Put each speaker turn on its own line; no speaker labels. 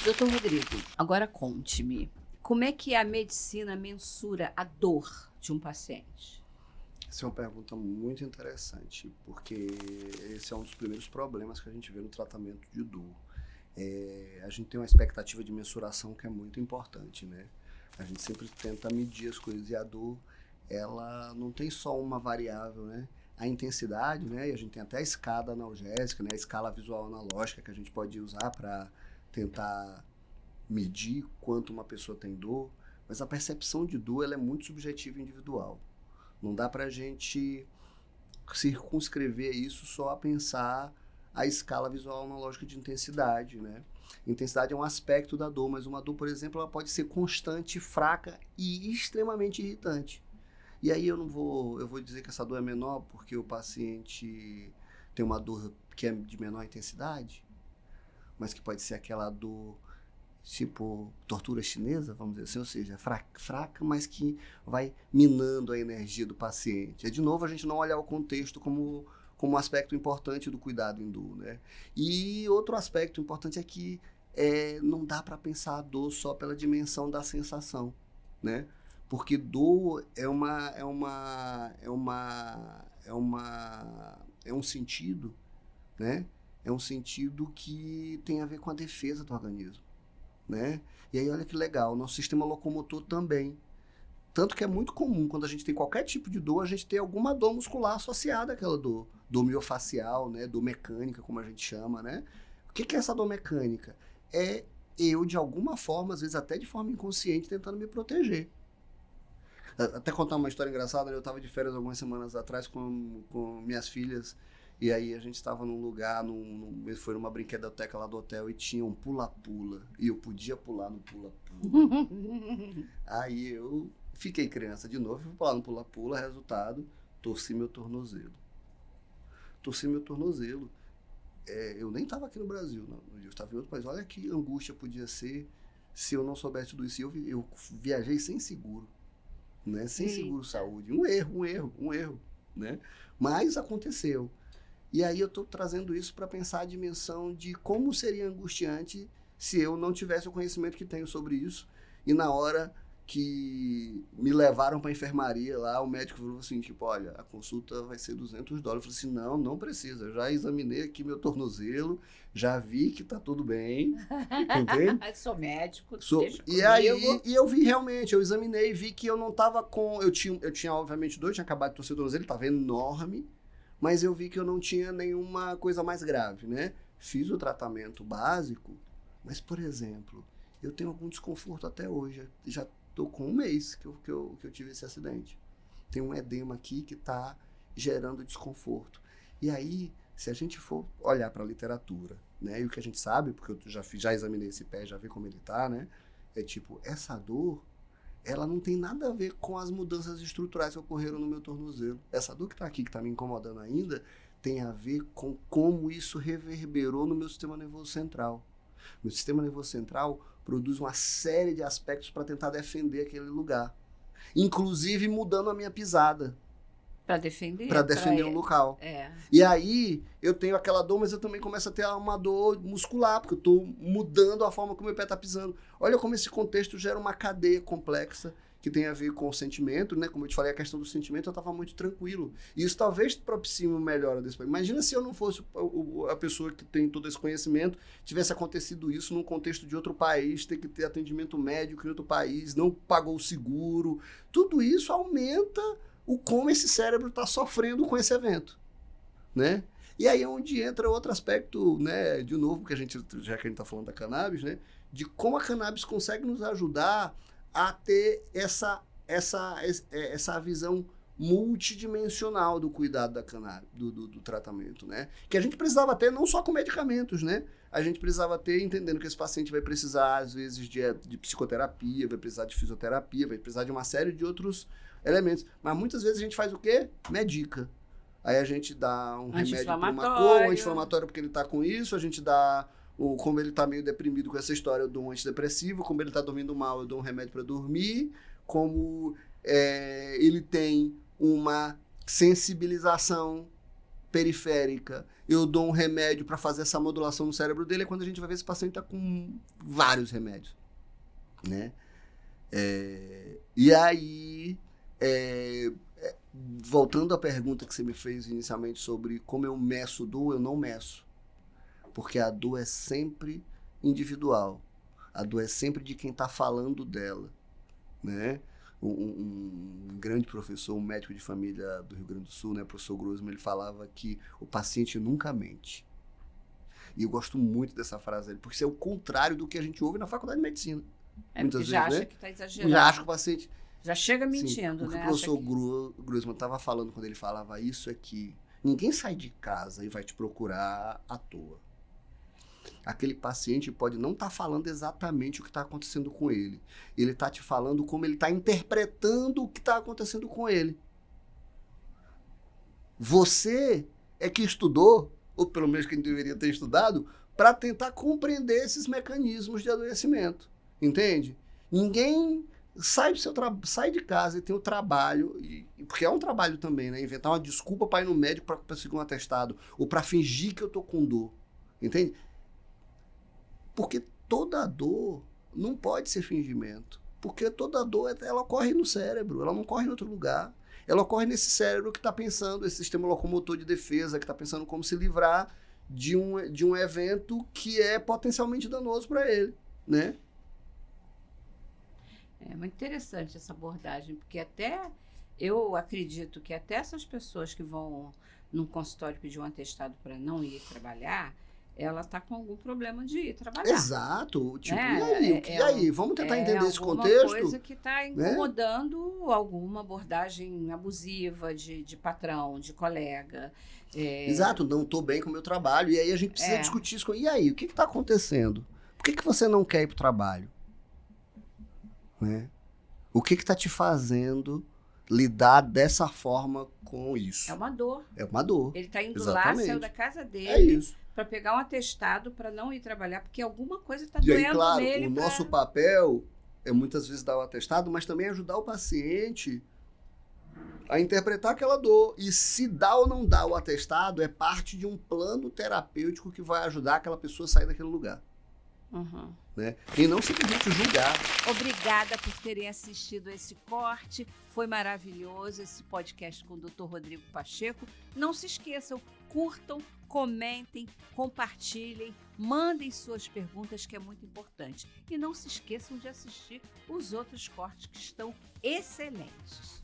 Doutor Rodrigo, agora conte-me, como é que a medicina mensura a dor de um paciente?
Essa é uma pergunta muito interessante, porque esse é um dos primeiros problemas que a gente vê no tratamento de dor. A gente tem uma expectativa de mensuração que é muito importante, né? A gente sempre tenta medir as coisas e a dor, ela não tem só uma variável, né? A intensidade, né? E a gente tem até a escala analgésica, né? A escala visual analógica que a gente pode usar para tentar medir quanto uma pessoa tem dor, mas a percepção de dor ela é muito subjetiva e individual. Não dá para a gente circunscrever isso só a pensar a escala visual analógica de intensidade, né? Intensidade é um aspecto da dor, mas uma dor, por exemplo, ela pode ser constante, fraca e extremamente irritante. E aí eu vou dizer que essa dor é menor porque o paciente tem uma dor que é de menor intensidade, mas que pode ser aquela dor tipo tortura chinesa, vamos dizer assim, ou seja, fraca, mas que vai minando a energia do paciente. De novo, a gente não olha o contexto como um aspecto importante do cuidado em dor, né? E outro aspecto importante é que não dá para pensar a dor só pela dimensão da sensação, né? Porque dor é um sentido, né? É um sentido que tem a ver com a defesa do organismo, né? E aí olha que legal, o nosso sistema locomotor também. Tanto que é muito comum, quando a gente tem qualquer tipo de dor, a gente ter alguma dor muscular associada àquela dor. Dor miofacial, né? Dor mecânica, como a gente chama, né? O que é essa dor mecânica? É eu, de alguma forma, às vezes até de forma inconsciente, tentando me proteger. Até contar uma história engraçada, né? Eu estava de férias algumas semanas atrás com minhas filhas, e aí a gente estava num lugar, foi numa brinquedoteca lá do hotel e tinha um pula-pula, e eu podia pular no pula-pula. Aí eu fiquei criança de novo, fui pular no pula-pula, resultado, torci meu tornozelo. Eu nem estava aqui no Brasil, não, eu estava em outro país. Olha que angústia podia ser se eu não soubesse tudo isso. Eu viajei sem seguro, né? Sem seguro saúde. Um erro, né? Mas aconteceu. E aí eu estou trazendo isso para pensar a dimensão de como seria angustiante se eu não tivesse o conhecimento que tenho sobre isso. E na hora que me levaram para a enfermaria lá, o médico falou assim, tipo, olha, a consulta vai ser $200. Eu falei assim, não precisa, eu já examinei aqui meu tornozelo, já vi que tá tudo bem, entende?
Sou médico,
E eu vi realmente, eu examinei e vi que eu não tava com, eu tinha obviamente dor, tinha acabado de torcer o tornozelo, tava enorme, mas eu vi que eu não tinha nenhuma coisa mais grave, né? Fiz o tratamento básico, mas, por exemplo, eu tenho algum desconforto até hoje, já estou com um mês que eu tive esse acidente. Tem um edema aqui que está gerando desconforto. E aí, se a gente for olhar para a literatura, né, e o que a gente sabe, porque eu já examinei esse pé, já vi como ele está, né, é tipo, essa dor, ela não tem nada a ver com as mudanças estruturais que ocorreram no meu tornozelo. Essa dor que está aqui, que está me incomodando ainda, tem a ver com como isso reverberou no meu sistema nervoso central. Meu sistema nervoso central produz uma série de aspectos para tentar defender aquele lugar. Inclusive mudando a minha pisada.
Para defender?
Para defender o local. E aí eu tenho aquela dor, mas eu também começo a ter uma dor muscular, porque eu estou mudando a forma como meu pé está pisando. Olha como esse contexto gera uma cadeia complexa que tem a ver com o sentimento, né? Como eu te falei, a questão do sentimento, eu estava muito tranquilo. E isso talvez propicie uma melhora desse país. Imagina se eu não fosse a pessoa que tem todo esse conhecimento, tivesse acontecido isso num contexto de outro país, ter que ter atendimento médico em outro país, não pagou o seguro. Tudo isso aumenta o como esse cérebro está sofrendo com esse evento, né? E aí é onde entra outro aspecto, né? De novo, já que a gente está falando da cannabis, né? De como a cannabis consegue nos ajudar a ter essa visão multidimensional do cuidado da cannabis, do tratamento, né? Que a gente precisava ter não só com medicamentos, né? A gente precisava ter entendendo que esse paciente vai precisar, às vezes, de psicoterapia, vai precisar de fisioterapia, vai precisar de uma série de outros elementos. Mas muitas vezes a gente faz o quê? Medica. Aí a gente dá um remédio para uma cor, um anti-inflamatório porque ele está com isso, a gente dá... como ele está meio deprimido com essa história, eu dou um antidepressivo, como ele está dormindo mal, eu dou um remédio para dormir, como ele tem uma sensibilização periférica, eu dou um remédio para fazer essa modulação no cérebro dele, é quando a gente vai ver esse paciente está com vários remédios, né? E aí, voltando à pergunta que você me fez inicialmente sobre como eu meço dor, eu não meço. Porque a dor é sempre individual. A dor é sempre de quem está falando dela, né? Um grande professor, um médico de família do Rio Grande do Sul, né, professor Grossman, ele falava que o paciente nunca mente. E eu gosto muito dessa frase dele, porque isso é o contrário do que a gente ouve na faculdade de medicina.
Muitas vezes, já acha, né, que está exagerando.
Já acha que o paciente...
Já chega mentindo,
sim,
né?
O professor Grossman estava falando quando ele falava isso é que ninguém sai de casa e vai te procurar à toa. Aquele paciente pode não estar falando exatamente o que está acontecendo com ele. Ele está te falando como ele está interpretando o que está acontecendo com ele. Você é que estudou, ou pelo menos quem deveria ter estudado, para tentar compreender esses mecanismos de adoecimento. Entende? Ninguém sai de casa e tem o trabalho, porque é um trabalho também, né? Inventar uma desculpa para ir no médico para conseguir um atestado, ou para fingir que eu estou com dor. Entende? Porque toda dor não pode ser fingimento. Porque toda dor, ela ocorre no cérebro, ela não ocorre em outro lugar. Ela ocorre nesse cérebro que está pensando, esse sistema locomotor de defesa, que está pensando como se livrar de um evento que é potencialmente danoso para ele, né?
É muito interessante essa abordagem, porque até eu acredito que até essas pessoas que vão num consultório pedir um atestado para não ir trabalhar, ela está com algum problema de ir trabalhar.
Exato. Tipo, e aí? Vamos tentar entender esse contexto?
É alguma coisa que está incomodando, né? Alguma abordagem abusiva de patrão, de colega.
Exato, não estou bem com o meu trabalho. E aí a gente precisa discutir isso. E aí, o que está acontecendo? Por que você não quer ir para o trabalho? Né? O que está te fazendo lidar dessa forma com isso?
É uma dor.
É uma dor.
Ele está indo
Exatamente.
lá, saiu da casa dele.
É isso.
Para pegar um atestado para não ir trabalhar, porque alguma coisa está doendo nele. E aí,
claro, nosso papel é muitas vezes dar o atestado, mas também ajudar o paciente a interpretar aquela dor. E se dá ou não dá o atestado, é parte de um plano terapêutico que vai ajudar aquela pessoa a sair daquele lugar.
Uhum.
Né? E não simplesmente julgar.
Obrigada por terem assistido esse corte. Foi maravilhoso esse podcast com o Dr. Rodrigo Pacheco. Não se esqueçam, curtam, comentem, compartilhem, mandem suas perguntas, que é muito importante. E não se esqueçam de assistir os outros cortes que estão excelentes.